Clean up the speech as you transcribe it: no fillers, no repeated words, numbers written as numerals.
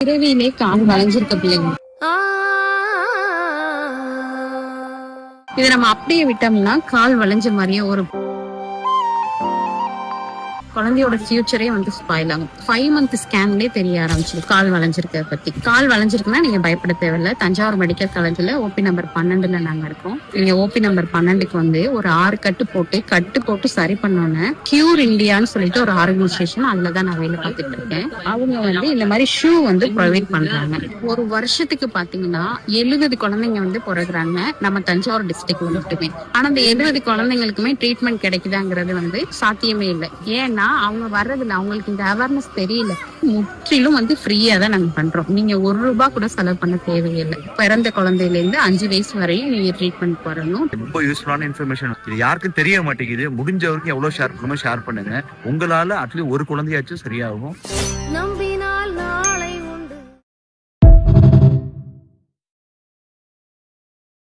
பிறவியிலே கால் வளைஞ்சிருக்க பிள்ளைங்க இதை நம்ம அப்படியே விட்டோம்னா கால் வளைஞ்ச மாதிரியே ஒரு குழந்தையோட ஃபியூச்சரே வந்து ஸ்பாயில் ஆகும். 5 month ஸ்கேன்லயே தெரிய ஆரம்பிச்சிடும் கால் வளைஞ்சிருக்க பத்தி. கால் வளைஞ்சிருக்குன்னா நீங்க பயப்பட தேவையில்ல. தஞ்சாவூர் மெடிக்கல் காலேஜ்ல ஓபி நம்பர் 12ல நாங்க இருக்கோம். நீங்க ஓபி நம்பர் 12க்கு வந்து ஒரு 6 கட்டு போட்டு சரி பண்ணோன்னு கியூர் இந்தியான்னு சொல்லிட்டு ஒரு ஆர்கனைசேஷன், அதுலதான் நான் வேலை பார்த்துட்டு இருக்கேன். அவங்க வந்து இந்த மாதிரி ஷூ வந்து ப்ரொவைட் பண்றாங்க. ஒரு வருஷத்துக்கு பாத்தீங்கன்னா 70 குழந்தைங்க வந்து பிறகுறாங்க நம்ம தஞ்சாவூர் டிஸ்ட்ரிக்ட்ல மட்டுமே. ஆனா அந்த 70 குழந்தைங்களுக்குமே ட்ரீட்மெண்ட் கிடைக்குதாங்கிறது வந்து சாத்தியமே இல்லை. ஏன்னா அவங்க வர்றதுல அவங்களுக்கு இந்த அவேர்னஸ் தெரியல. முற்றிலும் வந்து ஃப்ரீயா தான் நாங்க பண்றோம். நீங்க ₹1 கூட செலவு பண்ண தேவையில்லை. பிறந்த குழந்தையில இருந்து 5 வயசு வரையும் நீங்க ட்ரீட்மெண்ட் வரணும். ரொம்ப யூஸ்ஃபுல்லான இன்ஃபர்மேஷன். இது யாருக்கும் தெரிய மாட்டேங்குது. முடிஞ்ச வரைக்கும் எவ்வளவு ஷேர் பண்ணுமோ ஷேர் பண்ணுங்க. உங்களால அட்லீஸ்ட் ஒரு குழந்தையாச்சும் சரியாகும்.